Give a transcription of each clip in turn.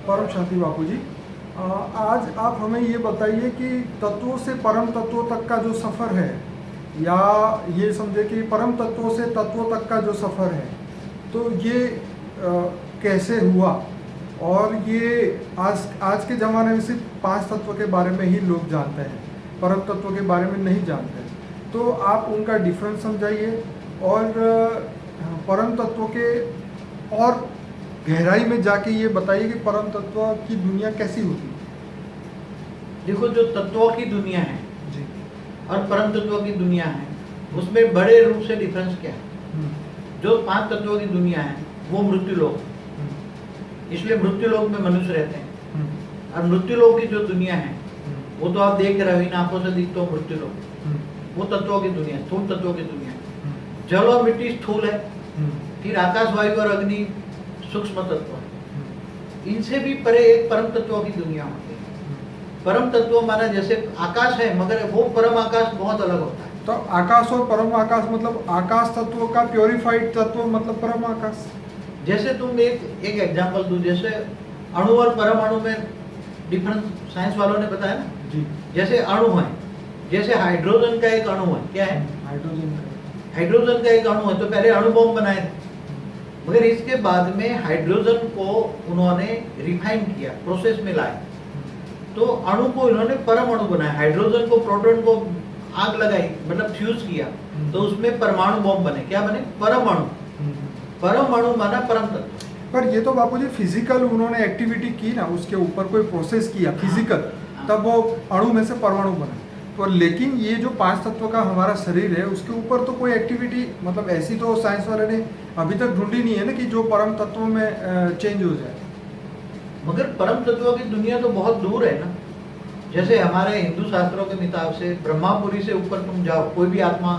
परम शांति बापू जी, आज आप हमें ये बताइए कि तत्वों से परम तत्वों तक का जो सफ़र है, या ये समझे कि परम तत्वों से तत्वों तक का जो सफ़र है, तो ये कैसे हुआ। और ये आज आज के ज़माने में सिर्फ 5 तत्व के बारे में ही लोग जानते हैं, परम तत्व के बारे में नहीं जानते। तो आप उनका डिफरेंस समझाइए और परम तत्व के और गहराई में जाके ये बताइए कि परम तत्व की दुनिया कैसी होती है। देखो, जो तत्वों की दुनिया है जी। और परम तत्वों की दुनिया है, उसमें बड़े रूप से डिफरेंस क्या है। जो 5 तत्वों की दुनिया है वो मृत्यु लोक, इसलिए मृत्यु लोक में मनुष्य रहते हैं। और मृत्यु लोक की जो दुनिया है वो तो आप देख रहे हो, इन आंखों से दिखते हो मृत्यु लोक, वो तत्वों की दुनिया, स्थूल तत्वों की दुनिया। जल और मिट्टी स्थूल है, फिर आकाश, वायु और अग्नि सूक्ष्म तत्व है। इनसे भी परे एक परम तत्वों की दुनिया होती है। परम तत्व माना जैसे आकाश है, मगर वो परम आकाश बहुत अलग होता है। तो आकाश और परम आकाश मतलब आकाश तत्व का प्योरीफाइड तत्व मतलब परम आकाश। जैसे तुम एक एग्जांपल दूं, जैसे अणु और परम अणु में डिफरेंस साइंस वालों ने बताया ना जी। जैसे अणु है, जैसे हाइड्रोजन का एक अणु है, क्या है हाइड्रोजन का एक अणु है। तो पहले अणु बॉम्ब बनाए थे, मगर इसके बाद में हाइड्रोजन को उन्होंने रिफाइन किया, प्रोसेस में लाए, तो अणु को इन्होंने परम अणु बनाया। हाइड्रोजन को, प्रोटॉन को आग लगाई, मतलब फ्यूज किया, तो उसमें परमाणु बॉम्ब बने। क्या बने? परम अणु। परम अणु माना परम तत्व। पर ये तो बापूजी फिजिकल उन्होंने एक्टिविटी की ना, उसके ऊपर कोई प्रोसेस किया फिजिकल, तब वो अणु में से परमाणु बना। तो लेकिन ये जो 5 तत्व का हमारा शरीर है, उसके ऊपर तो कोई एक्टिविटी, मतलब ऐसी तो साइंस वाले ने अभी तक ढूंढी नहीं है ना कि जो परम तत्वों में चेंज हो जाए। मगर परम तत्वों की दुनिया तो बहुत दूर है ना। जैसे हमारे हिंदू शास्त्रों के हिसाब से ब्रह्मापुरी से ऊपर तुम जाओ, कोई भी आत्मा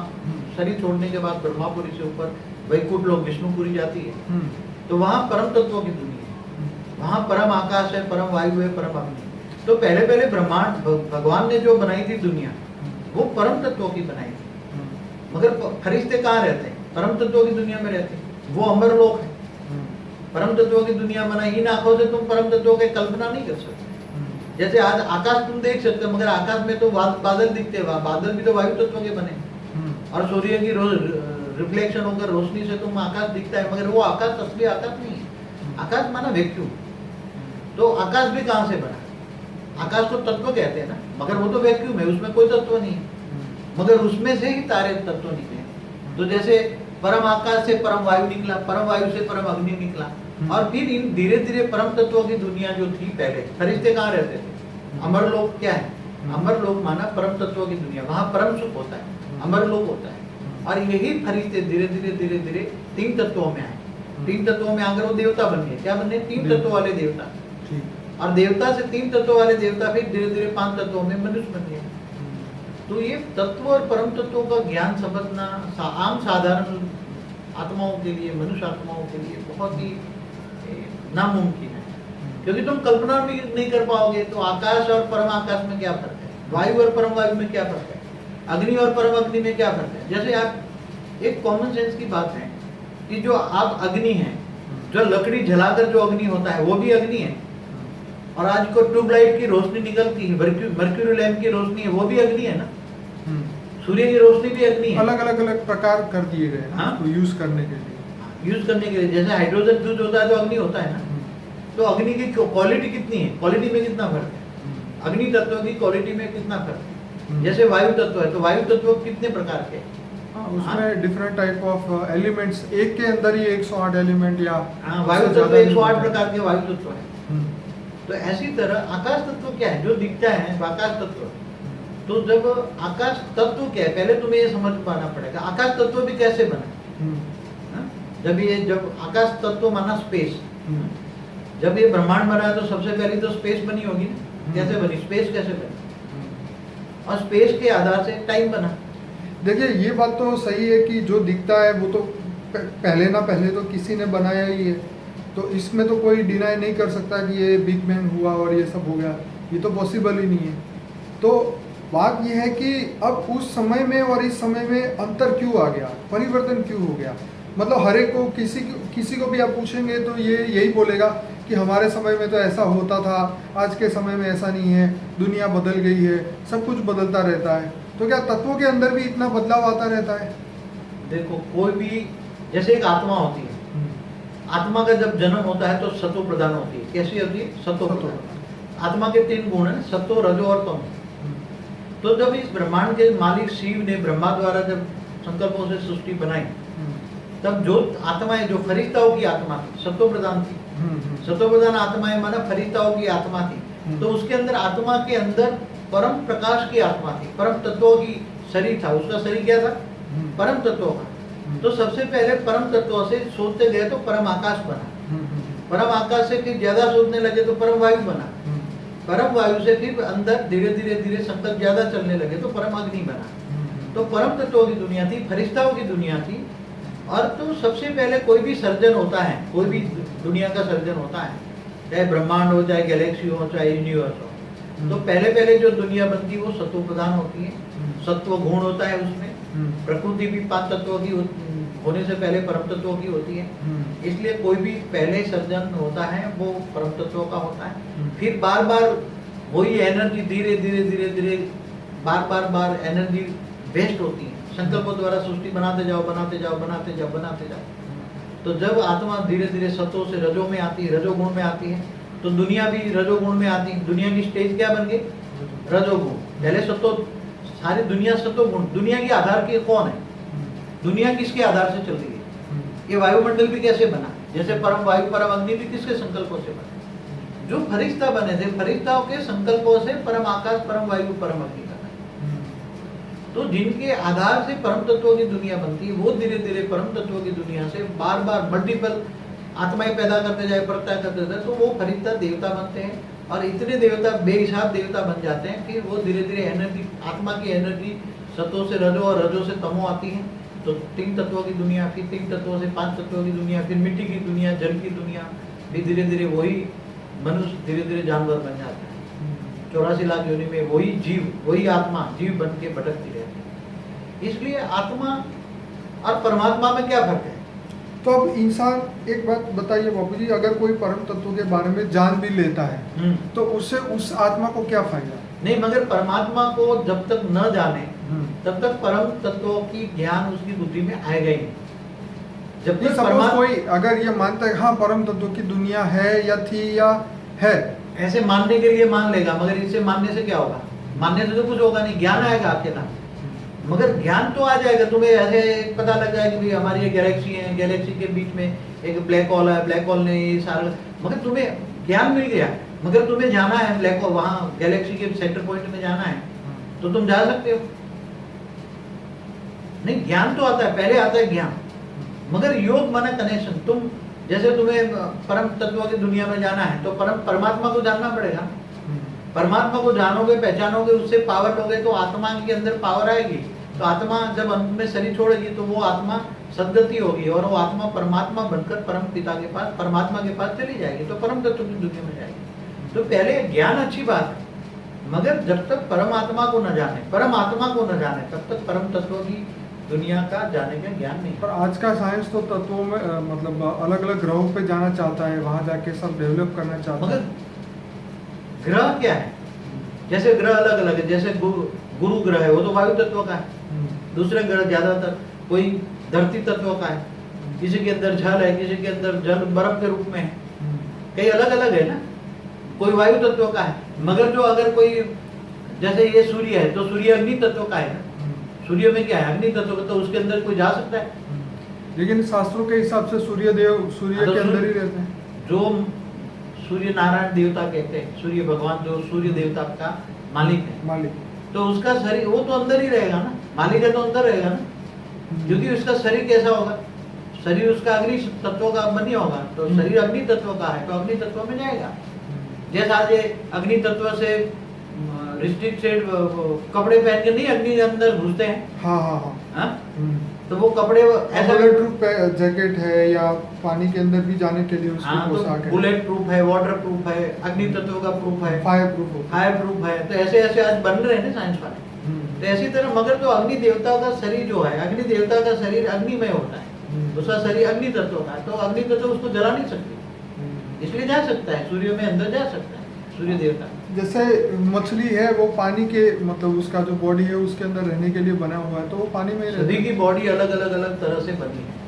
शरीर छोड़ने के बाद ब्रह्मापुरी से ऊपर वैकुंठ लोक विष्णुपुरी जाती है, तो वहाँ परम तत्वों की दुनिया है। वहाँ परम आकाश है, परम वायु है, परम अग्नि। तो पहले पहले ब्रह्मांड, भगवान ने जो बनाई थी दुनिया, वो परम तत्वों की बनाई थी। मगर फरिश्ते कहाँ रहते हैं? परम तत्वों की दुनिया में रहते हैं, वो अमर लोक है। परम तत्वों की दुनिया बनाई, इन आंखों से तुम परम तत्वों की कल्पना नहीं कर सकते। जैसे आज आकाश तुम देख सकते हो, मगर आकाश में तो बादल दिखते हैं, बादल भी तो वायु तत्वों के बने। और सूर्य की रिफ्लेक्शन होकर रोशनी से तुम आकाश दिखता है, मगर वो आकाश असली आकाश नहीं है। आकाश माना वैक्यूम। तो आकाश भी कहाँ से बना? आकाश को तत्व कहते हैं ना, मगर वो तो वैक्यूम है, उसमें कोई तत्व नहीं है, मगर उसमें से ही सारे तत्व निकले। तो जैसे परम आकाश से परम वायु निकला, परम वायु से परम अग्नि निकला, और फिर इन धीरे धीरे परम तत्वों की दुनिया जो थी पहले, फरिश्ते कहाँ रहते थे? अमर लोक। क्या है अमर लोक? माना परम तत्वों की दुनिया, वहाँ परम सुख होता है, अमर लोक होता है। और यही फरिश्ते धीरे धीरे 3 तत्वों में आए। 3 तत्वों में आकर वो देवता बन गए। क्या बने? 3 तत्वों वाले देवता। और देवता से 3 तत्वों वाले देवता फिर धीरे धीरे 5 तत्वों में मनुष्य बन गए। तो ये तत्व और परम तत्वों का ज्ञान समझना आम साधारण आत्माओं के लिए, मनुष्य आत्माओं के लिए बहुत ही नामुमकिन है, क्योंकि तुम कल्पना भी नहीं कर पाओगे। तो आकाश और परम आकाश में क्या फर्क है? वायु और परम वायु में क्या फर्क है? अग्नि और परम अग्नि में क्या फर्क है? जैसे आप एक कॉमन सेंस की बात है कि जो आप अग्नि है, जो लकड़ी जलाकर जो अग्नि होता है वो भी अग्नि है। और आज को ट्यूबलाइट की रोशनी निकलती है, मर्क्यूरी लैंप की रोशनी है, वो भी अग्नि है ना। सूर्य की रोशनी भी अग्नि है। अलग प्रकार कर दिए गए हैं तो यूज करने के लिए। जैसे हाइड्रोजन फ्यूज होता है तो अग्नि होता है ना। तो अग्नि की क्वालिटी कितनी है? क्वालिटी में कितना फर्क है? अग्नि तत्व की क्वालिटी में कितना फर्क है? जैसे वायु तत्व है, तो वायु तत्व कितने प्रकार के? उसमें डिफरेंट टाइप ऑफ एलिमेंट्स, एक के अंदर ही 108 एलिमेंट या वायु तत्व 108 प्रकार के वायु तत्व है। तो ऐसी तरह आकाश तत्व क्या है? जो दिखता है आकाश तत्व। तो जब आकाश तत्व क्या है, पहले तुम्हें ये समझ पाना पड़ेगा आकाश तत्व भी कैसे बना। जब आकाश तत्व माना स्पेस, जब ये ब्रह्मांड बना है तो सबसे पहले तो स्पेस बनी होगी ना। कैसे बनी? स्पेस कैसे बनी? और स्पेस के आधार से टाइम बना। देखिए, ये बात तो सही है कि जो दिखता है वो तो पहले तो किसी ने बनाया ही है, तो इसमें तो कोई डिनाई नहीं कर सकता कि ये बिग बैंग हुआ और ये सब हो गया। ये तो पॉसिबल ही नहीं है। तो बात यह है कि अब उस समय में और इस समय में अंतर क्यों आ गया, परिवर्तन क्यों हो गया। मतलब हर एक को किसी को भी आप पूछेंगे तो ये यही बोलेगा कि हमारे समय में तो ऐसा होता था, आज के समय में ऐसा नहीं है, दुनिया बदल गई है, सब कुछ बदलता रहता है। तो क्या तत्वों के अंदर भी इतना बदलाव आता रहता है? देखो, कोई भी, जैसे एक आत्मा होती है, आत्मा का जब जन्म होता है तो सत्व प्रधान होती है। कैसी होती है? सत्व प्रधान। आत्मा के 3 गुण हैं, सत्व, रजो और तमो। तो जब इस ब्रह्मांड के मालिक शिव ने ब्रह्मा द्वारा जब संकल्पों से सृष्टि बनाई, तब जो आत्माएं, जो फरिश्ताओं की आत्मा थी, सत्व प्रधान थी, सत्व प्रधान आत्माएं माना फरिश्ताओं की आत्मा थी, तो उसके अंदर, आत्मा के अंदर परम प्रकाश की आत्मा थी, परम तत्वों की शरीर था। उसका शरीर क्या था? परम तत्वों का। तो सबसे पहले परम तत्वों से सोचते गए तो परम आकाश बना, परम आकाश से फिर ज्यादा सोचने लगे तो परम वायु बना, परम वायु से फिर अंदर धीरे धीरे धीरे संकल्प ज्यादा चलने लगे तो परम अग्नि बना। तो परम तत्वों की दुनिया थी, फरिश्ताओं की दुनिया थी। और तो सबसे पहले कोई भी सर्जन होता है, कोई भी दुनिया का सर्जन होता है, चाहे ब्रह्मांड हो, चाहे गैलेक्सी हो, चाहे यूनिवर्स हो, तो पहले पहले जो दुनिया बनती है वो सत्व प्रधान होती है, सत्व गुण होता है उसमें। प्रकृति भी 5 तत्वों की होने से पहले परम तत्वों की होती है, इसलिए कोई भी पहले सर्जन होता है वो परम तत्वों का होता है। फिर बार बार वही एनर्जी धीरे धीरे धीरे धीरे बार एनर्जी वेस्ट होती है, संकल्पों द्वारा सृष्टि बनाते जाओ बनाते जाओ बनाते जाओ बनाते जाओ। तो जब आत्मा धीरे धीरे सत्व से रजो में आती है, रजोगुण में आती है, तो दुनिया भी रजोगुण में आती है। दुनिया की स्टेज क्या बन गई? रजोगुण। पहले सत्व, सारी दुनिया सत्वगुण। दुनिया के आधार के कौन है? दुनिया किसके आधार से चल रही है? ये वायुमंडल भी कैसे बना? जैसे परम वायु परम अग्नि भी किसके संकल्पों से बने? जो फरिश्ता बने थे, फरिश्ताओं के संकल्पों से परम आकाश, परम वायु, परम अग्नि बना। तो जिनके आधार से परम तत्वों की दुनिया बनती है, वो धीरे धीरे परम तत्वों की दुनिया से बार बार मल्टीपल आत्माएं पैदा करते जाए, प्रत्यय करते जाए, तो वो फरिश्ता देवता बनते हैं। और इतने देवता, बेहिसाब देवता बन जाते हैं कि वो धीरे धीरे एनर्जी, आत्मा की एनर्जी सत्व से रजो और रजो से तमो आती है। तो 3 तत्वों की दुनिया, फिर 3 तत्वों से 5 तत्वों की दुनिया, फिर मिट्टी की दुनिया, जल की दुनिया, फिर धीरे धीरे वही मनुष्य धीरे धीरे जानवर बन जाता है। 84 लाख योनि में वही जीव, वही आत्मा जीव बन के भटकती रहती है। इसलिए आत्मा और परमात्मा में क्या फर्क है? तो अब इंसान, एक बात बताइए बापू जी, अगर कोई परम तत्व के बारे में जान भी लेता है तो उससे उस आत्मा को क्या फायदा? नहीं, मगर परमात्मा को जब तक न जाने तब तक परम तत्वों की ज्ञान उसकी बुद्धि में आएगा ही नहीं। जब तक कोई अगर ये मानता है हाँ परम तत्व की दुनिया है या थी या है, ऐसे मानने के लिए मान लेगा, मगर इसे मानने से क्या होगा? मानने से तो कुछ होगा नहीं, ज्ञान आएगा आपके नाम। मगर ज्ञान तो आ जाएगा, तुम्हें ऐसे पता लग जाएगा कि हमारी ये गैलेक्सी है, गैलेक्सी के बीच में एक ब्लैक होल है, ब्लैक होल ने ये सारा, मगर तुम्हें ज्ञान मिल गया। मगर तुम्हें जाना है ब्लैक होल, वहाँ गैलेक्सी के सेंटर पॉइंट में जाना है, तो तुम जा सकते हो? नहीं, ज्ञान तो आता है, पहले आता है ज्ञान। मगर योग माना कनेक्शन। तुम जैसे तुम्हें परम तत्वों की दुनिया में जाना है तो परमात्मा को जानना पड़ेगा। परमात्मा को जानोगे, पहचानोगे, उससे पावर लोगे तो आत्मा के अंदर पावर आएगी। तो आत्मा जब अंत में शरीर छोड़ेगी तो वो आत्मा सदगति होगी और वो आत्मा परमात्मा बनकर परम पिता के पास, परमात्मा के पास चली जाएगी, तो परम तत्व की दुनिया में जाएगी। तो पहले ज्ञान अच्छी बात है, मगर जब तक परमात्मा को न जाने, परमात्मा को न जाने, तब तक परम तत्वों की दुनिया का जाने का ज्ञान नहीं। पर आज का साइंस तो तत्वों में मतलब अलग अलग ग्रहों पे जाना चाहता है, वहां जाके सब डेवलप करना चाहता है। मगर ग्रह क्या है? जैसे ग्रह अलग अलग है, जैसे गुरु ग्रह है, वो तो वायु तत्व का है। दूसरे ग्रह ज्यादातर कोई धरती तत्व का है, किसी के अंदर जल है, किसी के अंदर जल बर्फ के रूप में है, कई अलग अलग है ना। कोई वायु तत्व का है, मगर जो अगर कोई, जैसे ये सूर्य है तो सूर्य अग्नि तत्व का है ना। सूर्य में क्या है? अग्नि तत्व का, तो उसके अंदर कोई जा सकता है? लेकिन शास्त्रों के हिसाब से सूर्य देव सूर्य के अंदर ही रहते हैं। जो सूर्य नारायण देवता कहते हैं, सूर्य भगवान जो सूर्य देवता का मालिक है, तो उसका शरीर वो तो अंदर ही रहेगा ना। मालिक है तो अंदर रहेगा ना, क्योंकि उसका शरीर कैसा होगा? शरीर उसका अग्नि तत्व का बनी होगा, तो शरीर अग्नि तत्व का है तो अग्नि तत्व में जाएगा। जैसा आज अग्नि तत्व से रिस्ट्रिक्टेड कपड़े पहन के नहीं अग्नि के अंदर घुसते हैं। हाँ? तो वो कपड़े ऐसा बुलेट प्रूफ जैकेट है या पानी के अंदर भी जाने के लिए उसकी पोशाक है, बुलेट प्रूफ है, वाटर प्रूफ है, अग्नि तत्व का प्रूफ है, फायर प्रूफ है। तो ऐसे ऐसे आज बन रहे हैं ना साइंस वाले। तो ऐसी तरह मगर जो अग्नि देवता का शरीर जो है, अग्नि देवता का शरीर अग्निमय होता है, उसका शरीर अग्नि तत्व का है, तो अग्नि तत्व उसको जला नहीं सकती। इसलिए जा सकता है, सूर्य में अंदर जा सकता है सूर्य देवता। जैसे मछली है वो पानी के मतलब उसका जो बॉडी है उसके अंदर रहने के लिए बना हुआ है, तो वो पानी में ही रहता सभी है। की बॉडी अलग अलग अलग तरह से बनी है,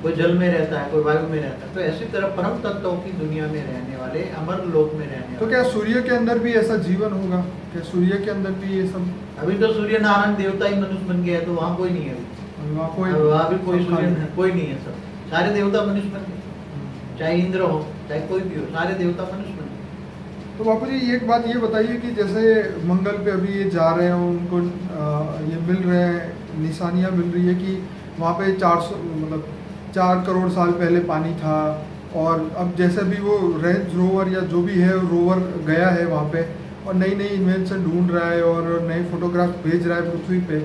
कोई जल में रहता है, कोई वायु में रहता है। तो ऐसी तरह परम तत्वों की दुनिया में रहने वाले, अमर लोक में रहने तो वाले। क्या सूर्य के अंदर भी ऐसा जीवन होगा? क्या सूर्य के अंदर भी ये सब? अभी तो सूर्य नारायण देवता ही मनुष्य बन गया है, तो वहाँ कोई नहीं है अभी। वहाँ कोई वहाँ भी कोई सब सूर्य खाली नहीं, कोई नहीं है, सब सारे देवता मनुष्य बन गए। चाहे इंद्र हो, चाहे कोई भी हो, सारे देवता मनुष्य बन गए। तो बापू जी एक बात ये बताइए कि जैसे मंगल पे अभी ये जा रहे हैं, उनको ये मिल रहे हैं, निशानियाँ मिल रही है कि वहाँ पे 400 मतलब 4 करोड़ साल पहले पानी था, और अब जैसे भी वो रेंज रोवर या जो भी है रोवर गया है वहाँ पे और नई नई इन्वेंशन ढूंढ रहा है और नए फोटोग्राफ भेज रहा है पृथ्वी पे,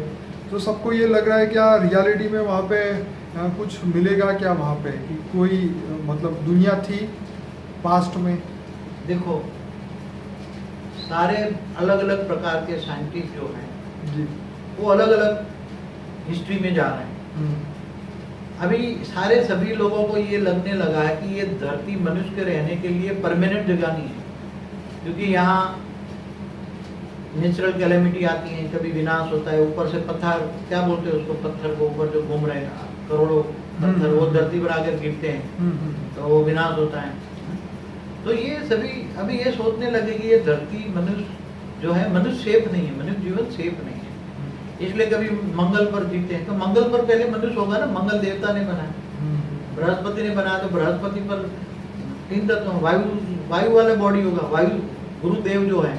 तो सबको ये लग रहा है क्या रियलिटी में वहाँ पे कुछ मिलेगा क्या वहाँ पे, कि कोई मतलब दुनिया थी पास्ट में? देखो, सारे अलग अलग प्रकार के साइंटिस्ट जो हैं जी। वो अलग अलग हिस्ट्री में जा रहे हैं। अभी सारे सभी लोगों को ये लगने लगा है कि ये धरती मनुष्य के रहने के लिए परमानेंट जगह नहीं है, क्योंकि यहाँ नेचुरल कैलेमिटी आती है, कभी विनाश होता है, ऊपर से पत्थर, क्या बोलते हैं उसको, पत्थर को ऊपर जो घूम रहे हैं करोड़ों पत्थर, वो धरती पर आकर गिरते हैं तो वो विनाश होता है। तो ये सभी अभी ये सोचने लगे कि ये धरती मनुष्य जो है, मनुष्य सेफ नहीं है, मनुष्य जीवन सेफ नहीं है, इसलिए कभी मंगल पर जीते हैं। तो मंगल पर पहले मनुष्य होगा ना, मंगल देवता ने बनाया, बृहस्पति ने बनाया, तो बृहस्पति पर 3 तत्व, वायु वाला बॉडी होगा, वायु गुरुदेव जो है,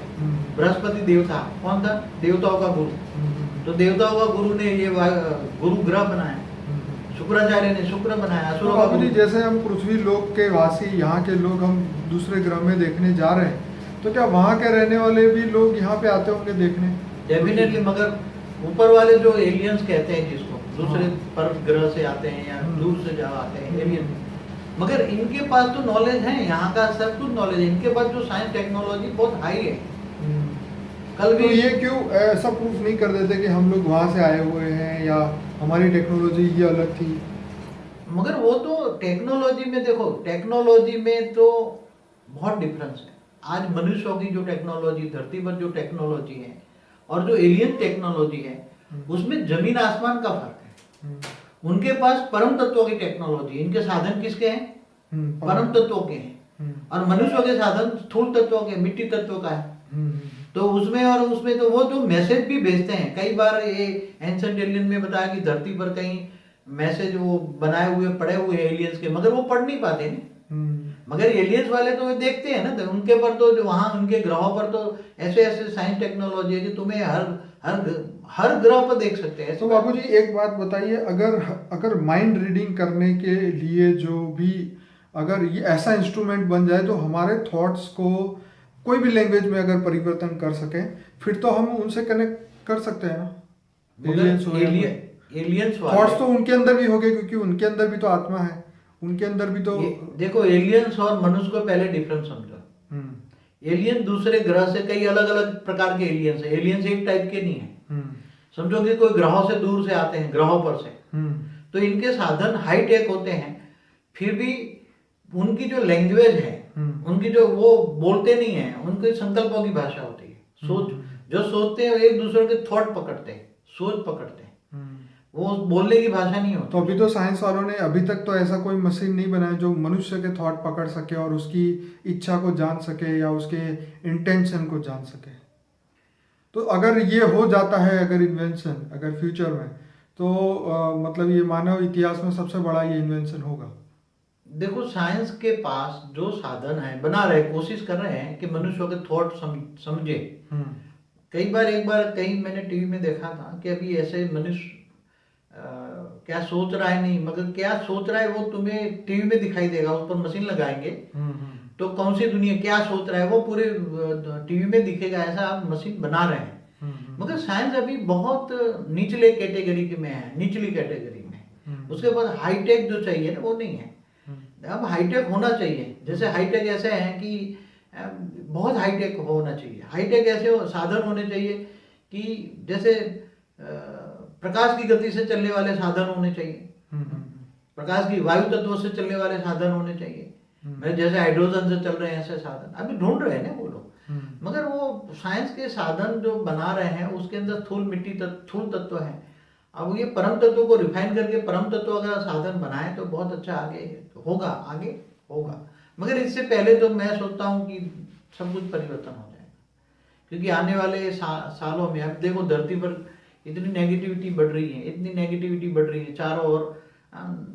बृहस्पति देवता कौन था, देवताओं का गुरु। तो देवताओं का गुरु ने ये गुरु ग्रह बनाया, शुक्राचार्य ने शुक्र बनाया, तो असुरों का बाबू जी गुरु। जैसे हम पृथ्वी लोक के वासी, यहाँ के लोग हम दूसरे ग्रह में देखने जा रहे हैं, तो क्या वहाँ के रहने वाले भी लोग यहाँ पे आते होंगे देखने? डेफिनेटली, मगर ऊपर वाले जो एलियंस कहते हैं जिसको, दूसरे हाँ। पर ग्रह से आते हैं या दूर से जहाँ आते हैं एलियन, मगर इनके पास तो नॉलेज है, यहाँ का सब कुछ नॉलेज है, इनके पास जो साइंस टेक्नोलॉजी बहुत हाई है। कल तो भी ये क्यों ऐसा प्रूफ नहीं कर देते कि हम लोग वहाँ से आए हुए हैं या हमारी टेक्नोलॉजी ये अलग थी? मगर वो तो टेक्नोलॉजी में, देखो टेक्नोलॉजी में तो बहुत डिफरेंस है। आज मनुष्यों की जो टेक्नोलॉजी, धरती पर जो टेक्नोलॉजी है और जो एलियन टेक्नोलॉजी है, उसमें जमीन आसमान का फर्क है। उनके पास परम तत्वों की टेक्नोलॉजी, इनके साधन किसके हैं, परम तत्वों के हैं, और मनुष्यों के साधन स्थूल तत्वों के, मिट्टी तत्वों का है। तो उसमें और उसमें तो वो जो मैसेज भी भेजते हैं, कई बार ये एंशिएंट एलियन में बताया कि धरती पर कहीं मैसेज वो बनाए हुए पड़े हुए एलियंस के, मगर वो पढ़ नहीं पाते ना। मगर एलियंस वाले तो वे देखते हैं ना, तो उनके पर तो जो वहाँ उनके ग्रहों पर तो ऐसे ऐसे साइंस टेक्नोलॉजी है कि तुम्हें हर ग्रह पर देख सकते हैं। तो बाबू जी एक बात बताइए, अगर माइंड रीडिंग करने के लिए जो भी अगर ये ऐसा इंस्ट्रूमेंट बन जाए तो हमारे थॉट्स को कोई भी लैंग्वेज में अगर परिवर्तन कर सके, फिर तो हम उनसे कनेक्ट कर सकते हैं ना? एलियंस थॉट्स तो उनके अंदर भी होंगे, क्योंकि उनके अंदर भी तो आत्मा है, उनके अंदर भी तो। देखो, एलियंस और मनुष्य को पहले डिफरेंस समझो। एलियन दूसरे ग्रह से, कई अलग अलग प्रकार के एलियंस है, एलियंस एक टाइप के नहीं है। समझो कि कोई ग्रहों से दूर से आते हैं, ग्रहों पर से, तो इनके साधन हाई टेक होते हैं, फिर भी उनकी जो लैंग्वेज है, उनकी जो, वो बोलते नहीं है, उनके संकल्पों की भाषा होती है। सोच, जो सोचते हैं एक दूसरे के थॉट पकड़ते हैं, सोच पकड़ते हैं, वो बोलने की भाषा नहीं होती। तो अभी तो साइंस वालों ने अभी तक तो ऐसा कोई मशीन नहीं बनाया जो मनुष्य के थॉट पकड़ सके और उसकी इच्छा को जान सके या उसके इंटेंशन को जान सके। तो अगर ये हो जाता है, अगर इन्वेंशन, अगर फ्यूचर में, तो मतलब ये मानव इतिहास में सबसे बड़ा ये इन्वेंशन होगा। देखो, साइंस के पास जो साधन है, बना रहे, कोशिश कर रहे हैं कि मनुष्यों के थॉट समझे। कई बार, एक बार कहीं मैंने टीवी में देखा था कि अभी ऐसे मनुष्य क्या सोच रहा है, नहीं, मगर क्या सोच रहा है वो तुम्हें टीवी में दिखाई देगा। उस पर मशीन लगाएंगे तो कौन सी दुनिया क्या सोच रहा है वो पूरे टीवी में दिखेगा, ऐसा आप मशीन बना रहे हैं। मगर साइंस अभी बहुत निचले कैटेगरी में है, निचली कैटेगरी में। उसके बाद हाईटेक जो चाहिए ना, वो नहीं है। अब हाईटेक होना चाहिए, जैसे हाईटेक ऐसे हैं कि बहुत हाईटेक होना चाहिए। हाईटेक ऐसे साधन होने चाहिए कि जैसे प्रकाश की गति से चलने वाले साधन होने चाहिए, प्रकाश की वायु तत्व से चलने वाले साधन होने चाहिए, मैं जैसे हाइड्रोजन से चल रहे हैं ऐसे साधन अभी ढूंढ रहे हैं ना वो लोग, मगर वो साइंस के साधन जो बना रहे हैं उसके अंदर स्थूल मिट्टी स्थूल तत्व है। अब ये परम तत्व को रिफाइन करके परम तत्व अगर साधन बनाए तो बहुत अच्छा आगे होगा, आगे होगा। मगर इससे पहले तो मैं सोचता हूँ कि सब कुछ परिवर्तन हो जाएगा, क्योंकि आने वाले सालों में अब देखो धरती पर इतनी नेगेटिविटी बढ़ रही है, इतनी नेगेटिविटी बढ़ रही है, चारों ओर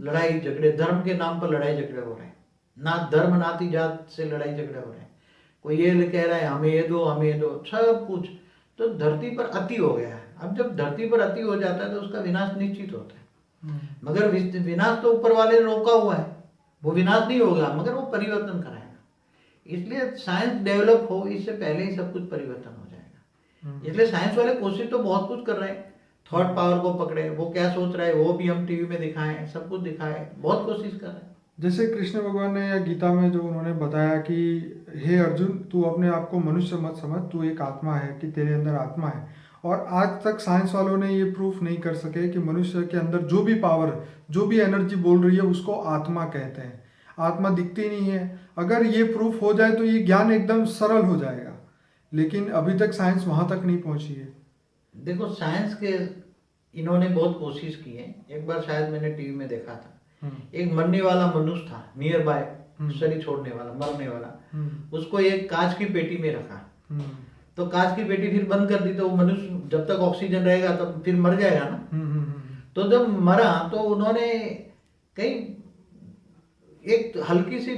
लड़ाई झगड़े, धर्म के नाम पर लड़ाई झगड़े हो रहे हैं, ना धर्म नाती जात से लड़ाई झगड़े हो रहे हैं। कोई ये कह रहा है हमें ये दो हमें ये दो, सब कुछ तो धरती पर अति हो गया है। अब जब धरती पर अति हो जाता है तो उसका विनाश निश्चित होता है। मगर विनाश तो ऊपर वाले ने रोका हुआ है, वो विनाश नहीं होगा मगर वो परिवर्तन कराएगा। इसलिए साइंस डेवलप हो इससे पहले ही सब कुछ परिवर्तन हो जाएगा। इसलिए साइंस वाले कोशिश तो बहुत कुछ कर रहे हैं, थॉट पावर को पकड़े, वो क्या सोच रहा है वो भी हम टीवी में दिखाएं, सब कुछ दिखाएं, बहुत कोशिश कर रहे हैं। जैसे कृष्ण भगवान ने या गीता में जो उन्होंने बताया कि हे अर्जुन तू अपने आप को मनुष्य मत समझ, तू एक आत्मा है, कि तेरे अंदर आत्मा है। और आज तक साइंस वालों ने ये प्रूफ नहीं कर सके कि मनुष्य के अंदर जो भी पावर, जो भी एनर्जी बोल रही है उसको आत्मा कहते हैं। आत्मा दिखती नहीं है। अगर ये प्रूफ हो जाए तो ये ज्ञान एकदम सरल हो जाएगा, लेकिन अभी तक साइंस वहां तक नहीं पहुंची है। देखो साइंस के इन्होंने बहुत कोशिश की है। एक बार शायद मैंने टीवी में देखा था, एक मरने वाला मनुष्य था, नियर बाय शरीर छोड़ने वाला, मरने वाला, उसको एक कांच की पेटी में रखा। तो कांच की पेटी फिर बंद कर दी तो वो मनुष्य जब तक ऑक्सीजन रहेगा तब फिर मर जाएगा ना। तो जब मरा तो उन्होंने कहीं एक हल्की सी,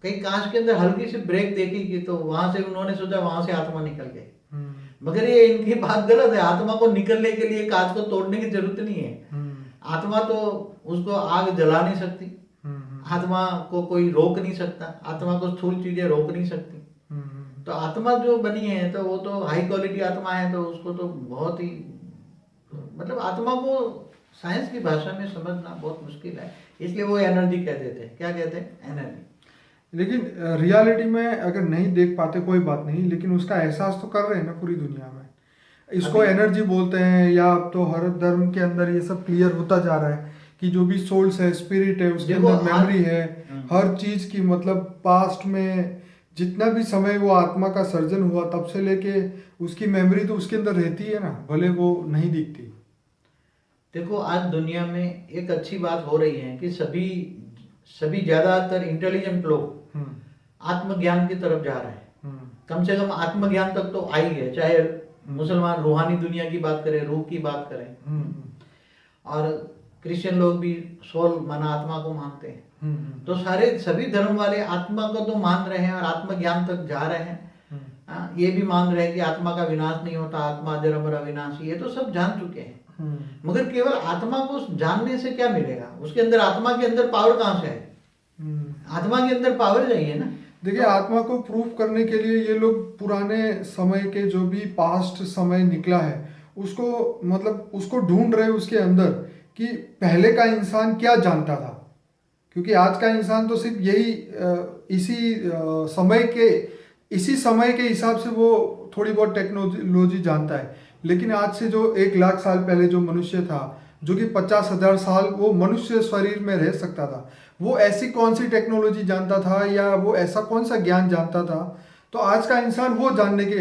कहीं कांच के अंदर हल्की सी ब्रेक देखी कि तो वहां से उन्होंने सोचा वहां से आत्मा निकल गई। मगर ये इनकी बात गलत है। आत्मा को निकलने के लिए कांच को तोड़ने की जरूरत नहीं है। आत्मा तो उसको आग जला नहीं सकती, आत्मा को कोई रोक नहीं सकता, आत्मा को स्थूल चीजें रोक नहीं सकती। तो आत्मा जो बनी है तो वो तो हाई क्वालिटी आत्मा है, तो उसको तो बहुत ही, मतलब आत्मा को साइंस की भाषा में समझना बहुत मुश्किल है। इसलिए वो एनर्जी कह देते हैं। क्या कहते हैं? एनर्जी। लेकिन रियलिटी में अगर नहीं देख पाते कोई बात नहीं, लेकिन उसका एहसास तो कर रहे हैं ना पूरी दुनिया में। इसको एनर्जी बोलते हैं, या अब तो हर धर्म के अंदर ये सब क्लियर होता जा रहा है कि जो भी सोल्स है, स्पिरिट है, उसके अंदर मेमोरी है हर चीज की। मतलब पास्ट में जितना भी समय वो आत्मा का सर्जन हुआ तब से लेके उसकी मेमोरी तो उसके अंदर रहती है ना, भले वो नहीं दिखती। देखो आज दुनिया में एक अच्छी बात हो रही है कि सभी ज्यादातर इंटेलिजेंट लोग आत्मज्ञान की तरफ जा रहे हैं। कम से कम आत्मज्ञान तक तो आई है। चाहे मुसलमान रूहानी दुनिया की बात करें, रूह की बात करें, और क्रिश्चियन लोग भी सोल माना आत्मा को मानते हैं। तो सभी धर्म वाले आत्मा को तो मान रहे हैं और आत्मज्ञान तक जा रहे हैं। ये भी मान रहे हैं कि आत्मा का विनाश नहीं होता, आत्मा अजर अमर अविनाशी, ये तो सब जान चुके हैं। मगर केवल आत्मा को जानने से क्या मिलेगा? उसके अंदर, आत्मा के अंदर पावर कहाँ से है? आत्मा के अंदर पावर चाहिए ना। देखिए आत्मा को प्रूफ करने के लिए ये लोग पुराने समय के जो भी पास्ट समय निकला है उसको, मतलब उसको ढूंढ रहे हैं उसके अंदर कि पहले का इंसान क्या जानता था। क्योंकि आज का इंसान तो सिर्फ यही इसी समय के हिसाब से वो थोड़ी बहुत टेक्नोलॉजी जानता है। लेकिन आज से जो 1 लाख साल पहले जो मनुष्य था, जो कि 50,000 साल वो मनुष्य शरीर में रह सकता था, वो ऐसी कौन सी टेक्नोलॉजी जानता था या वो ऐसा कौन सा ज्ञान जानता था। तो आज का इंसान वो जानने के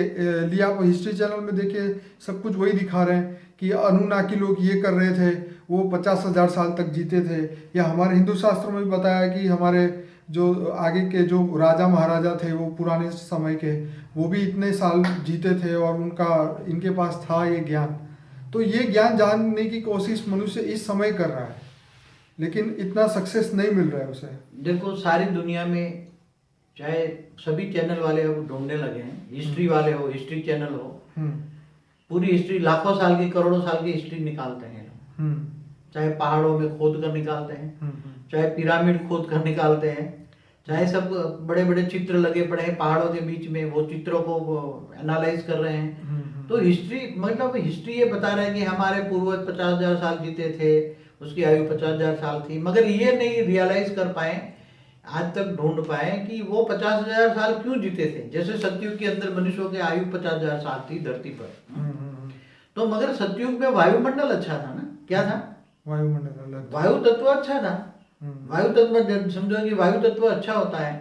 लिए, आप हिस्ट्री चैनल में देखिए सब कुछ वही दिखा रहे हैं कि अनुनाकी लोग ये कर रहे थे, वो 50,000 साल तक जीते थे। या हमारे हिंदू शास्त्रों में भी बताया कि हमारे जो आगे के जो राजा महाराजा थे वो पुराने समय के, वो भी इतने साल जीते थे और इनके पास था ये ज्ञान। तो ये ज्ञान जानने की कोशिश मनुष्य इस समय कर रहा है, लेकिन इतना सक्सेस नहीं मिल रहा है उसे। देखो सारी दुनिया में चाहे सभी चैनल वाले अब ढूंढने लगे हैं, हिस्ट्री वाले हो, हिस्ट्री चैनल हो, पूरी हिस्ट्री, लाखों साल की, करोड़ों साल की हिस्ट्री निकालते हैं लोग। चाहे पहाड़ों में खोद कर निकालते हैं, चाहे पिरामिड खोद कर निकालते हैं, चाहे सब बड़े बड़े चित्र लगे पड़े हैं पहाड़ों के बीच में, वो चित्रों को एनालाइज कर रहे हैं। तो हिस्ट्री, मतलब हिस्ट्री ये बता रहा है कि हमारे पूर्वज 50,000 साल जीते थे, उसकी आयु 50,000 साल थी। मगर ये नहीं रियलाइज कर पाए, आज तक ढूंढ पाए कि वो 50,000 साल क्यों जीते थे। जैसे सतयुग के अंदर मनुष्यों की आयु 50,000 साल थी धरती पर। तो मगर सतयुग में वायुमंडल अच्छा था ना, क्या था? वायुमंडल, वायु तत्व अच्छा था। वायु तत्व में समझो कि वायु तत्व अच्छा होता है,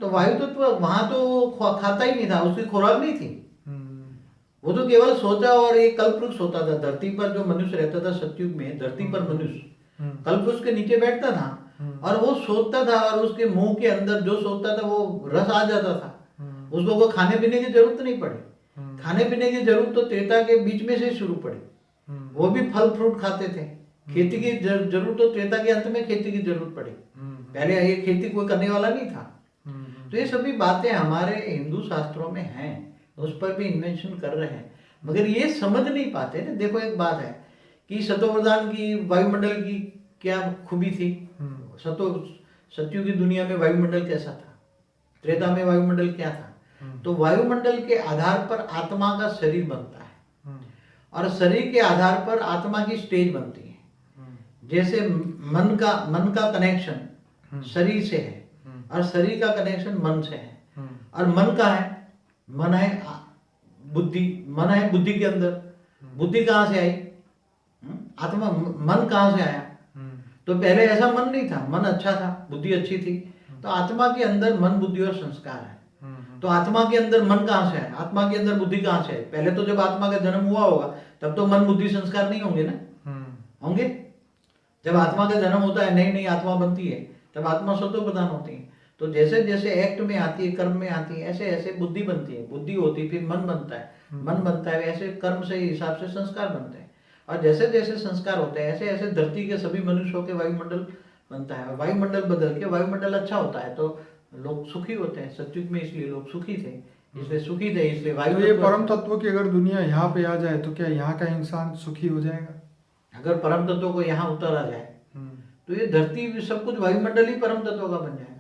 तो वायु तत्व वहां तो खाता ही नहीं था, उसकी खुराक नहीं थी, वो तो केवल सोचा और एक कल्पवृक्ष होता था। धरती पर जो मनुष्य रहता था सतयुग में, धरती पर मनुष्य कल्पवृक्ष के नीचे बैठता था और वो सोचता था और उसके मुंह के अंदर जो सोचता था वो रस आ जाता था, उसको कोई खाने पीने की जरूरत नहीं पड़ी। खाने पीने की जरूरत तो त्रेता के बीच में से शुरू पड़ी, वो भी फल फ्रूट खाते थे। खेती की जरूरत तो त्रेता के अंत में खेती की जरूरत पड़ी, पहले ये खेती कोई करने वाला नहीं था। तो ये सभी बातें हमारे हिंदू शास्त्रों में हैं, उस पर भी इन्वेंशन कर रहे हैं, मगर ये समझ नहीं पाते ना। देखो एक बात है कि सतोप्रधान की वायुमंडल की क्या खूबी थी, सतयुग की दुनिया में वायुमंडल कैसा था, त्रेता में वायुमंडल क्या था। तो वायुमंडल के आधार पर आत्मा का शरीर बनता है और शरीर के आधार पर आत्मा की स्टेज बनती है। जैसे मन का कनेक्शन शरीर से है और शरीर का कनेक्शन मन से है, और मन का है, मन है बुद्धि, मन है बुद्धि के अंदर। बुद्धि कहाँ से आई, आत्मा, मन कहाँ से आया। तो पहले ऐसा मन नहीं था, मन अच्छा था, बुद्धि अच्छी थी, तो आत्मा के अंदर मन बुद्धि और संस्कार है। तो आत्मा के अंदर मन कहाँ से आया, आत्मा के अंदर बुद्धि कहाँ से आई। पहले तो जब आत्मा का जन्म हुआ होगा तब तो मन बुद्धि संस्कार नहीं होंगे ना, होंगे। जब आत्मा का जन्म होता है, नई नई आत्मा बनती है, तब आत्मा स्वतः प्रधान होती है। तो जैसे जैसे एक्ट में आती है, कर्म में आती है, ऐसे ऐसे बुद्धि बनती है, बुद्धि होती है, फिर मन बनता है, मन बनता है, ऐसे कर्म से हिसाब से संस्कार बनते हैं, और जैसे जैसे संस्कार होते हैं ऐसे ऐसे धरती के सभी मनुष्यों के वायुमंडल बनता है। वायुमंडल बदल के वायुमंडल अच्छा होता है तो लोग सुखी होते हैं। सतयुग में इसलिए लोग सुखी थे, इसलिए सुखी थे, इसलिए वायु। ये परम तत्व की अगर दुनिया यहाँ पे आ जाए तो क्या यहाँ का इंसान सुखी हो जाएगा? अगर परम तत्व को यहाँ उतारा जाए तो ये धरती सब कुछ वायुमंडल ही परम तत्व का बन जाएगा।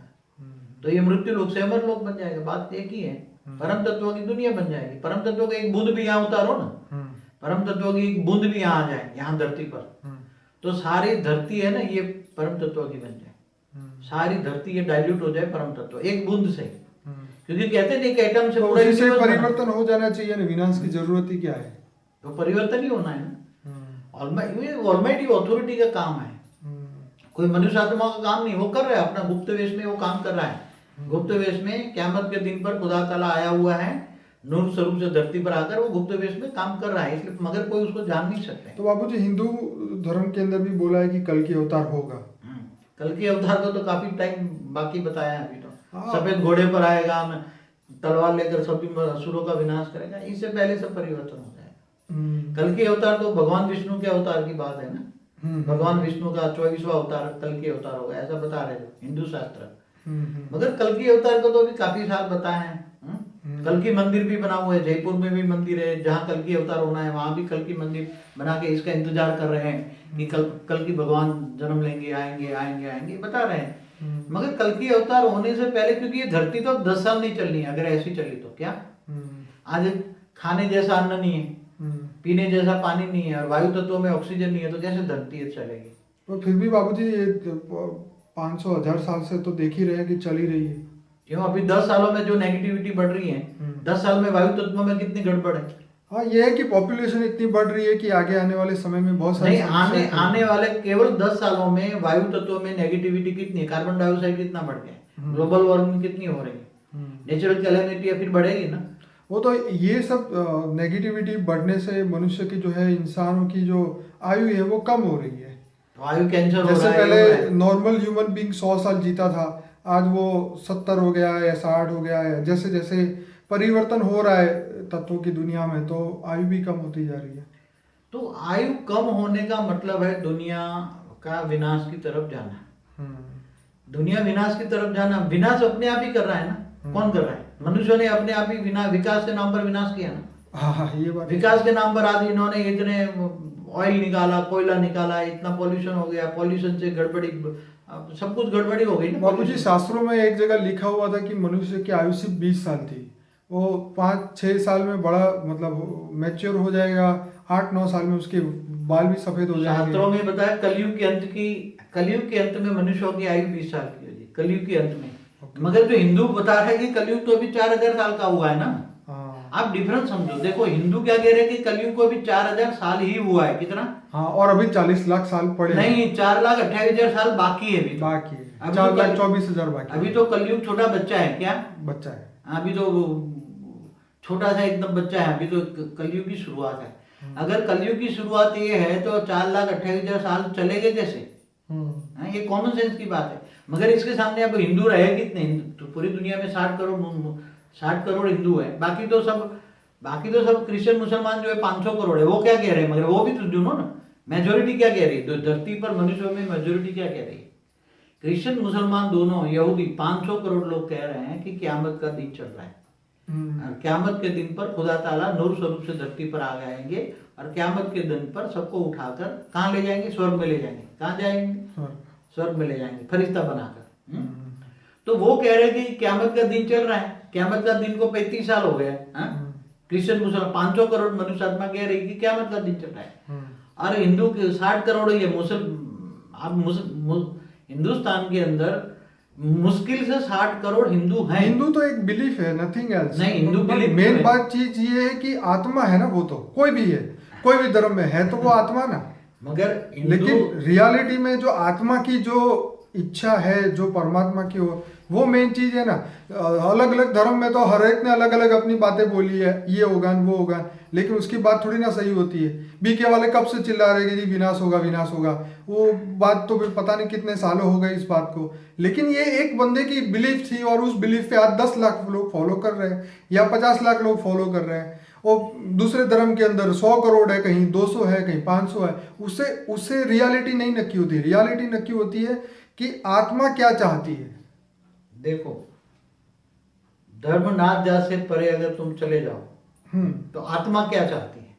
तो ये मृत्यु लोक से अमर लोक बन जाएगा। बात एक ही है, परम तत्व की दुनिया बन जाएगी। परम तत्व का एक बूंद भी यहाँ उतारो ना, परम तत्व की एक बूंद भी यहाँ आ जाए, यहाँ धरती पर, तो सारी धरती है ना ये परम तत्व की बन जाए। सारी धरती ये डाइल्यूट हो जाए परम तत्व एक बूंद से, क्योंकि कहते नहीं कि एटम से पूरा यूनिवर्स परिवर्तन हो जाना चाहिए ना, विनाश की जरूरत ही क्या है? तो परिवर्तन ही होना है ना। ऑलमाइटी अथॉरिटी का काम है, कोई मनुष्य आत्मा का काम नहीं। वो कर रहा है अपना गुप्त वेश में, वो काम कर रहा है गुप्त वेश में। क़यामत के दिन पर खुदा ताला आया हुआ है नूर स्वरूप से धरती पर आकर, वो गुप्त वेश में काम कर रहा है, इसलिए मगर कोई उसको जान नहीं सकते। तो बाबूजी हिंदू धर्म के अंदर भी बोला है कि कल की अवतार होगा। कल के अवतार को तो काफी टाइम बाकी बताया है अभी तो। सफेद घोड़े पर आएगा, तलवार लेकर सभी असुरों का विनाश करेगा, इससे पहले सब परिवर्तन हो जाएगा। कल के अवतार तो भगवान विष्णु के अवतार की बात है ना। भगवान विष्णु का 24वां अवतार कल के अवतार होगा, ऐसा बता रहे हिंदू शास्त्र। मगर कल की अवतार को तो अभी काफी साल बताए हैं। कल की मंदिर भी बना हुआ है, जयपुर में भी मंदिर है जहाँ कल की अवतार होना है, वहां भी कल की मंदिर बना के इसका इंतजार कर रहे हैं कि कल की भगवान जन्म लेंगे, आएंगे आएंगे आएंगे, बता रहे हैं। मगर कल की अवतार होने से पहले, क्योंकि ये धरती तो अब 10 साल नहीं चलनी है, अगर ऐसी चली तो क्या। आज खाने जैसा अन्न नहीं है, पीने जैसा पानी नहीं है, और वायु तत्वों में ऑक्सीजन नहीं है, तो कैसे धरती चलेगी। तो फिर भी बाबूजी ये 500-1000 साल से तो देख ही रहे हैं कि चल ही रही है। क्यों, अभी 10 सालों में जो नेगेटिविटी बढ़ रही है, 10 साल में वायु तत्वों में कितनी गड़बड़ है। हाँ, ये है कि पॉपुलेशन इतनी बढ़ रही है कि आगे आने वाले समय में बहुत सारी आने वाले केवल 10 सालों में वायु तत्वों में नेगेटिविटी कितनी है, कार्बन डाइऑक्साइड कितना बढ़ गया, ग्लोबल वार्मिंग कितनी हो रही है, नेचुरल कैलेमिटी फिर बढ़ेगी ना। वो तो ये सब नेगेटिविटी बढ़ने से मनुष्य की जो है, इंसानों की जो आयु है वो कम हो रही है। तो आयु कैंसर हो रहा है। जैसे पहले नॉर्मल ह्यूमन बीइंग 100 साल जीता था, आज वो 70 हो गया है या 60 हो गया है। जैसे जैसे परिवर्तन हो रहा है तत्वों की दुनिया में, तो आयु भी कम होती जा रही है। तो आयु कम होने का मतलब है दुनिया का विनाश की तरफ जाना। दुनिया विनाश की तरफ जाना, विनाश अपने आप ही कर रहा है ना। कौन कर रहा है? मनुष्य ने अपने आप ही विकास के नाम पर विनाश किया ना। हाँ, ये बात। विकास के नाम पर आज इन्होंने इतने ऑयल निकाला, कोयला निकाला, इतना पॉल्यूशन हो गया, पॉल्यूशन से गड़बड़ी, सब कुछ गड़बड़ी हो गई ना। बाबूजी शास्त्रों में एक जगह लिखा हुआ था कि मनुष्य की आयु सिर्फ 20 साल थी, वो 5-6 साल में बड़ा मतलब मैच्योर हो जाएगा, 8-9 साल में उसके बाल भी सफेद हो जाएंगे। शास्त्रों में बताया कलयुग के अंत में मनुष्यों की आयु 20 साल की होगी, कलयुग के अंत में। मगर जो हिंदू बता रहे हैं कि कलयुग तो अभी 4000 साल का हुआ है ना। आप डिफरेंस समझो। देखो हिंदू क्या कह रहे हैं कि कलयुग को अभी 4000 साल ही हुआ है, कितना? हाँ, और अभी 40 लाख साल पड़े हैं। नहीं, 4,28,000 साल बाकी है अभी तो। बाकी है, अभी 4,24,000 बाकी अभी है। तो कलयुग छोटा बच्चा है क्या? बच्चा है। अभी तो छोटा सा एकदम बच्चा है, अभी तो कलयुग की शुरुआत है। अगर कलयुग की शुरुआत ये है तो 4,28,000 साल चलेंगे कैसे? हाँ, ये कॉमन सेंस की बात है। मगर इसके सामने अब हिंदू रहे कितने? तो पूरी दुनिया में 60 करोड़ हिंदू है। बाकी तो सब क्रिश्चियन मुसलमान जो है 500 करोड़ है। वो क्या कह रहे हैं? मगर वो भी तो सुनो ना, मेजोरिटी क्या कह रही है? तो धरती पर मनुष्यों में मेजोरिटी क्या कह रही है? क्रिश्चियन मुसलमान दोनों, यहूदी 500 करोड़ लोग कह रहे हैं कि क़यामत का दिन चल रहा है। और क़यामत के दिन पर खुदा ताला नूर स्वरूप से धरती पर आ जाएंगे और क़यामत के दिन पर सबको उठाकर कहाँ ले जाएंगे? स्वर्ग में ले जाएंगे। कहाँ जाएंगे? स्वर्ग में ले जाएंगे, फरिश्ता बनाकर। तो वो कह रहे हैं कि क़यामत का दिन चल रहा है। क़यामत का दिन को 35 साल हो गए। क्रिश्चियन मुसलमान 500 करोड़ मनुष्य आत्मा कह रही कि क़यामत का दिन चल रहा है। और हिंदू के 60 करोड़ ही हिंदुस्तान के अंदर मुश्किल से 60 करोड़ हिंदू हैं। हिंदू तो एक बिलीफ है, नथिंग एल्स। नहीं, हिंदू बिलीफ मेन बात चीज ये है कि आत्मा है ना, वो तो कोई भी है, कोई भी धर्म में है तो वो आत्मा ना। मगर लेकिन रियलिटी में जो आत्मा की जो इच्छा है, जो परमात्मा की वो मेन चीज है ना। अलग अलग धर्म में तो हर एक ने अलग अलग अपनी बातें बोली है, ये होगा वो होगा, लेकिन उसकी बात थोड़ी ना सही होती है। बीके वाले कब से चिल्ला रहे कि जी विनाश होगा विनाश होगा, वो बात तो पता नहीं कितने सालों हो गए इस बात को। लेकिन ये एक बंदे की बिलीफ थी और उस बिलीफ पे आज 10 लाख लोग फॉलो कर रहे हैं या 50 लाख लोग फॉलो कर रहे हैं। और दूसरे धर्म के अंदर 100 करोड़ है, कहीं 200 है, कहीं 500 है। उससे रियलिटी नहीं नक्की होती। रियलिटी नक्की होती है कि आत्मा क्या चाहती है। देखो, धर्म नाथ जात से परे अगर तुम चले जाओ तो आत्मा क्या चाहती है?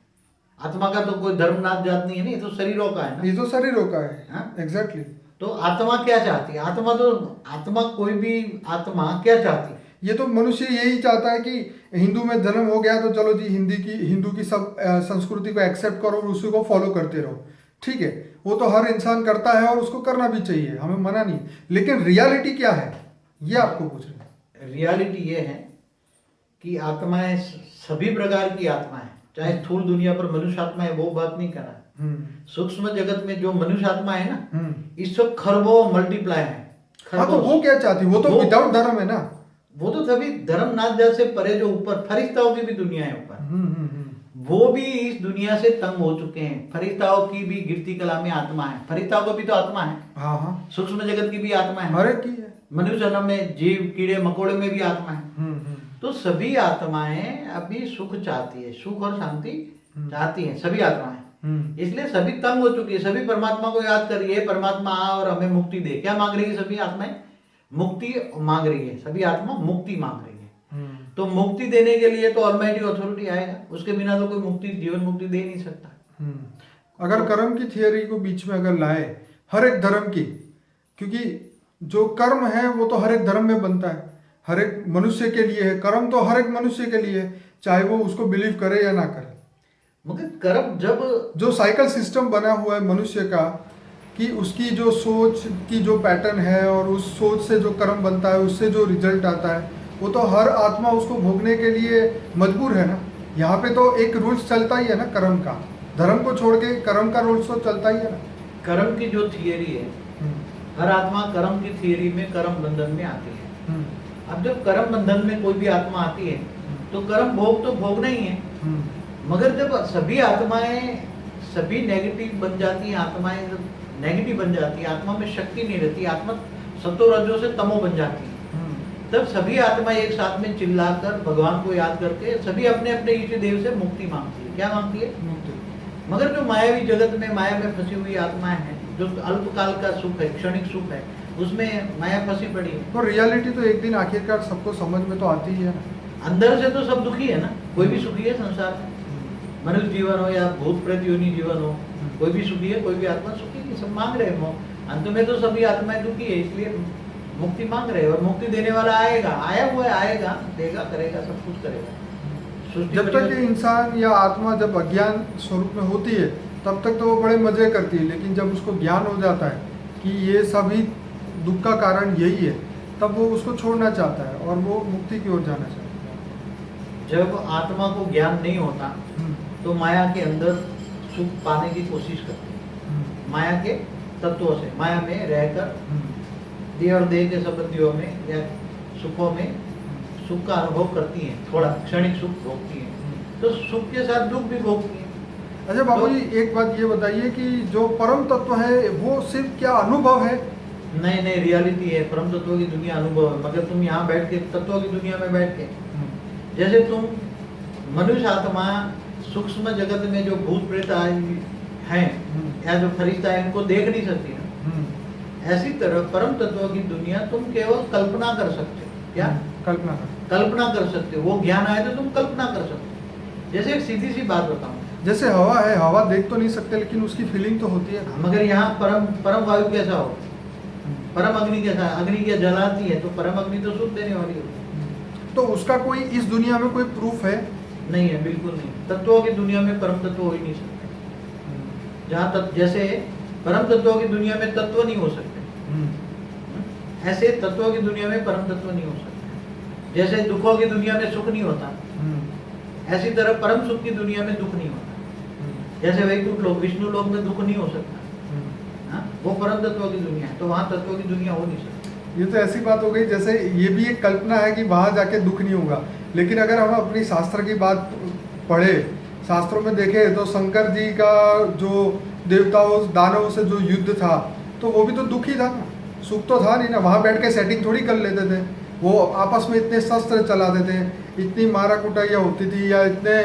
आत्मा का तो कोई धर्म नाथ जात नहीं है ना, ये तो शरीरों का है ना। ये तो शरीरों का है। एग्जैक्टली। तो आत्मा क्या चाहती है? आत्मा कोई भी आत्मा क्या चाहती है? ये तो मनुष्य यही चाहता है कि हिंदू में जन्म हो गया तो चलो जी हिंदू की सब संस्कृति को एक्सेप्ट करो और उसी को फॉलो करते रहो। ठीक है, वो तो हर इंसान करता है और उसको करना भी चाहिए, हमें मना नहीं। लेकिन रियलिटी क्या है ये आपको पूछ रहे हैं। रियलिटी ये है कि आत्माएं सभी प्रकार की आत्माएं, चाहे स्थूल दुनिया पर मनुष्य आत्मा है, वो बात नहीं कर रहा। सूक्ष्म जगत में जो मनुष्य आत्मा है ना, इस वक्त खरबों मल्टीप्लाई है। हाँ, तो वो क्या चाहती? वो तो विदाउट धर्म है ना। वो तो सभी धर्म नाथ जात से परे जो ऊपर फरिश्ताओं की भी दुनिया है ऊपर, वो भी इस दुनिया से तंग हो चुके हैं। फरिश्ताओं की भी गिरती कला में आत्मा है। फरिश्ताओं को भी तो आत्मा है। हाँ, सूक्ष्म जगत की भी आत्मा है। हर एक की है। मनुष्य जन्म में जीव कीड़े मकोड़े में भी आत्मा है। तो सभी आत्माएं अभी सुख चाहती है, सुख और शांति चाहती है सभी आत्माएं। इसलिए सभी तंग हो चुकी है। सभी परमात्मा को याद कर रही है, परमात्मा आ और हमें मुक्ति दे। क्या मांग रही है सभी आत्माएं? मुक्ति मांग रही है। सभी आत्मा मुक्ति मांग रही है। तो मुक्ति देने के लिए तो ऑलमाइटी अथॉरिटी आएगा, उसके बिना तो कोई मुक्ति, जीवन मुक्ति दे नहीं सकता। अगर कर्म की थियोरी को बीच में अगर लाए हर एक धर्म की, क्योंकि जो कर्म है वो तो हर एक धर्म में बनता है, हर एक मनुष्य के लिए है। कर्म तो हर एक मनुष्य के लिए है, चाहे वो उसको बिलीव करे या ना करे। मगर कर्म जो साइकिल सिस्टम बना हुआ है मनुष्य का, कि उसकी जो सोच की जो पैटर्न है और उस सोच से जो कर्म बनता है, उससे जो रिजल्ट आता है, वो तो हर आत्मा उसको भोगने के लिए मजबूर है ना। यहाँ पे तो एक रूल्स चलता ही है ना कर्म का। धर्म को छोड़ के कर्म का रूल्स तो चलता ही है ना। कर्म की जो थियरी है, हर आत्मा कर्म की थियरी में कर्म बंधन में आती है। अब जब कर्म बंधन में कोई भी आत्मा आती है तो कर्म भोग तो भोगना ही है। मगर जब सभी आत्माएं सभी नेगेटिव बन जाती हैं, आत्माएं जब नेगेटिव बन जाती है, आत्मा में शक्ति नहीं रहती, आत्मा सतो रजो से तमो बन जाती है, तब सभी आत्मा एक साथ में चिल्लाकर भगवान को याद करके सभी अपने अपने इष्ट देव से मुक्ति मांगती है। क्या मांगती है? मुक्ति। मगर जो मायावी जगत में माया में फंसी हुई आत्माएं हैं, जो अल्पकाल का सुख है, क्षणिक सुख है, उसमें माया फंसी पड़ी है। तो रियलिटी तो एक दिन आखिरकार सबको समझ में तो आती ही है ना। अंदर से तो सब दुखी है ना, कोई भी सुखी है संसार में, मनुष्य जीवन हो या भूत प्रेत योनि जीवन हो, कोई भी सुखी है, कोई भी आत्मा सुखी है। सब मांग रहे हैं, अंत में तो सभी आत्माएं दुखी है, इसलिए मुक्ति मांग रहे हैं। और मुक्ति देने वाला आएगा, आया हुआ है, आएगा, देगा, करेगा, सब कुछ करेगा। जब तक ये इंसान या आत्मा जब अज्ञान स्वरूप में होती है तब तक तो वो बड़े मजे करती है, लेकिन जब उसको ज्ञान हो जाता है कि ये सभी दुख का कारण यही है, तब वो उसको छोड़ना चाहता है और वो मुक्ति की ओर जाना चाहता है। जब आत्मा को ज्ञान नहीं होता तो माया के अंदर सुख पाने की कोशिश करती है, माया के तत्वों से, माया में रहकर देह और देह के संबंधियों में या सुखों में सुख का अनुभव करती हैं, थोड़ा क्षणिक सुख भोगती हैं, तो सुख के साथ दुख भी भोगती हैं। अच्छा बाबू जी, एक बात ये बताइए कि जो परम तत्व है वो सिर्फ क्या अनुभव है? नहीं नहीं, रियलिटी है, परम तत्वों की दुनिया अनुभव है। मगर तुम यहाँ बैठ के तत्वों की दुनिया में बैठ के, जैसे तुम मनुष्य आत्मा सूक्ष्म जगत में जो भूत प्रेत हैं या जो फरिश्ता है, इनको देख नहीं सकती ना, ऐसी तरह परम तत्वों की दुनिया तुम केवल कल्पना कर सकते हो। क्या कल्पना कर सकते हो? वो ज्ञान आए तो तुम कल्पना कर सकते हो। जैसे एक सीधी सी बात बताऊं, जैसे हवा है, हवा देख तो नहीं सकते लेकिन उसकी फीलिंग तो होती है। मगर यहाँ परम वायु कैसा हो, परम अग्नि कैसा है? अग्नि क्या जलाती है, तो परम अग्नि तो सुख देने वाली होती है। तो उसका कोई इस दुनिया में कोई प्रूफ है? नहीं है, बिल्कुल नहीं। तत्वों की दुनिया में परम तत्व हो ही नहीं सकते। जहाँ जैसे परम तत्वों की दुनिया में तत्व नहीं हो सकते, ऐसे तत्वों की दुनिया में परम तत्व नहीं हो सकते। जैसे दुखों की दुनिया में सुख नहीं होता, ऐसी तरह परम सुख की दुनिया में दुख नहीं होता। जैसे वैकुंठ लोक, विष्णु लोक में दुख नहीं हो सकता, वो परम तत्वों की दुनिया है, तो वहाँ तत्वों की दुनिया हो नहीं सकती। ये तो ऐसी बात हो गई जैसे ये भी एक कल्पना है कि वहाँ जाके दुख नहीं होगा। लेकिन अगर हम अपनी शास्त्र की बात पढ़े, शास्त्रों में देखें तो शंकर जी का जो देवताओं दानवों से जो युद्ध था, तो वो भी तो दुख ही था ना, सुख तो था नहीं ना। वहाँ बैठ के सेटिंग थोड़ी कर लेते थे, वो आपस में इतने शस्त्र चलाते थे, इतनी मारा कुटाइयाँ होती थी, या इतने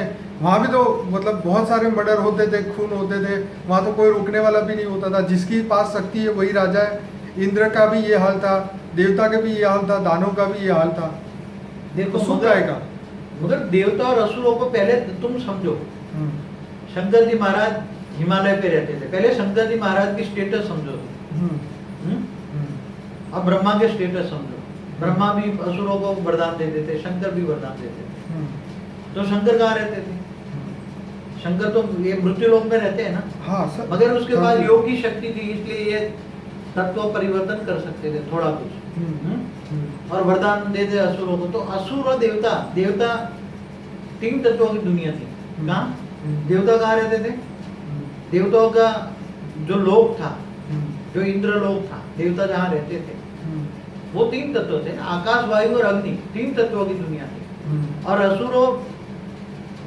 वहाँ भी तो मतलब बहुत सारे मर्डर होते थे, खून होते थे। वहाँ तो कोई रुकने वाला भी नहीं होता था, जिसकी पास शक्ति है वही राजा है। इंद्र का भी ये हाल था, देवता का भी ये हाल था, दानव का भी ये हाल था। देखो सुख आएगा। मगर देवता और असुरों को पहले तुम समझो। शंकर जी महाराज हिमालय पे रहते थे, पहले शंकर जी महाराज की स्टेटस समझो। अब ब्रह्मा के स्टेटस समझो। ब्रह्मा भी असुरों को वरदान देते थे, शंकर भी वरदान देते थे। तो शंकर कहाँ रहते थे? शंकर तो ये मृत्यु लोक में रहते हैं ना। हाँ सर। मगर उसके पास योग की शक्ति थी, इसलिए ये तत्व परिवर्तन कर सकते थे थोड़ा कुछ, और वरदान दे दे असुरों को। तो असुर और देवता, देवता तीन तत्वों की दुनिया थी। कहाँ देवता कहाँ रहते थे? देवताओं का जो लोक था, जो इंद्र लोक था, देवता जहाँ रहते थे, वो तीन तत्व थे, आकाश वायु और अग्नि, तीन तत्वों की दुनिया थी। और असुरों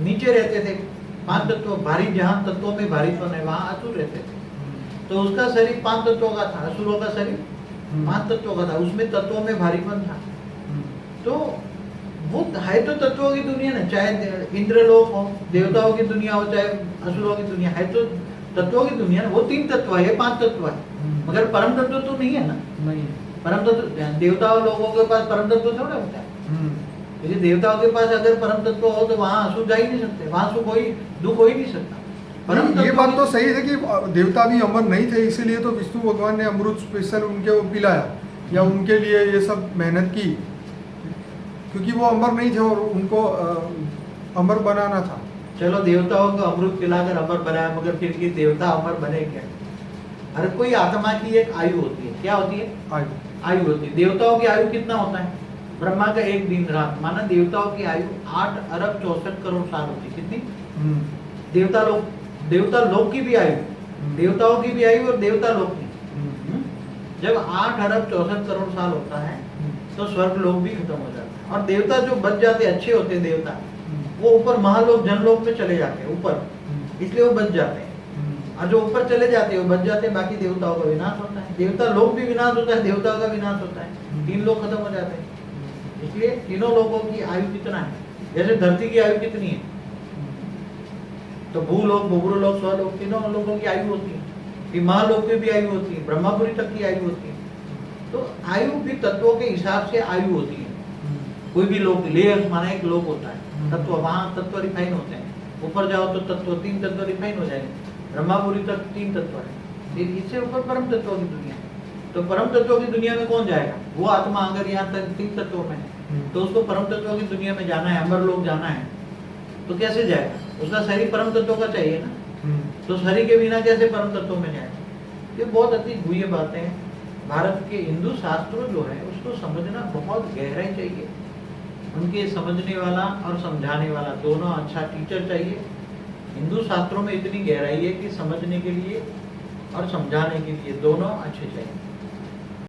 नीचे रहते थे, पांच तत्व भारी, जहाँ तत्वों में भारीपन है वहाँ असुर रहते थे। तो उसका शरीर पांच तत्वों का था, असुरों का शरीर पांच तत्वों का था, उसमें तत्वों में भारीपन था। तो वो है तो तत्वों की दुनिया ना, चाहे इंद्रलोक हो, देवताओं की दुनिया हो, चाहे असुरों की दुनिया, है तो तत्वों की दुनिया ना। वो तीन तत्व है, पांच तत्व है, मगर परम तत्व तो नहीं है ना। नहीं, परम तत्व देवताओं लोगों के पास परम तत्व थोड़ा होता है। यदि देवताओं के पास अगर परम तत्व हो तो वहाँ असुर जा ही नहीं सकते, वहाँ सुख हो ही, दुख हो ही नहीं सकता। ये बात तो सही है कि देवता भी अमर नहीं थे, इसीलिए तो विष्णु भगवान ने अमृत स्पेशल उनके वो पिलाया, या उनके लिए ये सब मेहनत की, क्योंकि वो अमर नहीं थे और उनको अमर बनाना था। चलो देवताओं को अमृत पिलाकर अमर बनाया, मगर फिर भी देवता अमर बने क्या? हर कोई आत्मा की एक आयु होती है। क्या होती है? आयु होती है। देवताओं की आयु कितना होता है? ब्रह्मा का एक दिन रात, माना देवताओं की आयु 8 अरब 64 करोड़ साल होती है। कितनी? देवता लोक की भी आयु, देवताओं की भी आयु और देवता लोक की। जब 8 अरब 64 करोड़ साल होता है तो स्वर्ग लोक भी खत्म हो जाता है, और देवता जो बच जाते अच्छे होते हैं देवता, वो ऊपर महालोक जनलोक में चले जाते हैं ऊपर, इसलिए वो बच जाते हैं। और जो ऊपर चले जाते हैं वो बच जाते हैं, बाकी देवताओं का विनाश होता है। देवता लोक भी विनाश होता है, देवताओं का विनाश होता है, 3 लोग खत्म हो जाते हैं। इसलिए तीनों लोगों की आयु कितना है? जैसे धरती की आयु कितनी है, तो भूलोक, भूगुरुलोक, स्वलोक, तीनों लोगों की आयु होती है। महालोक की भी आयु होती है, ब्रह्मापुरी तक की आयु होती है। तो आयु भी तत्वों के हिसाब से आयु होती है। कोई भी लोक, लेयर्स माना एक लोक होता है, तत्व, वहाँ तत्व रिफाइन होते हैं। ऊपर जाओ तो तत्व 3 तत्व रिफाइन हो जाएंगे। ब्रह्मापुरी तक 3 तत्व है, इससे ऊपर परम तत्वों की दुनिया है। तो परम तत्वों की दुनिया में कौन जाएगा? वो आत्मा अगर यहाँ तक 3 तत्वों में है तो उसको परम तत्वों की दुनिया में जाना है, अमर लोक जाना है, तो कैसे जाएगा? उसका शरीर परम तत्वों का चाहिए ना, तो शरीर के बिना कैसे परम तत्वों में जाएगा? ये बहुत अति गुह्य बातें हैं। भारत के हिंदू शास्त्रों जो है उसको समझना बहुत गहराई चाहिए। उनके समझने वाला और समझाने वाला दोनों अच्छा टीचर चाहिए। हिंदू शास्त्रों में इतनी गहराई है कि समझने के लिए और समझाने के लिए दोनों अच्छे चाहिए।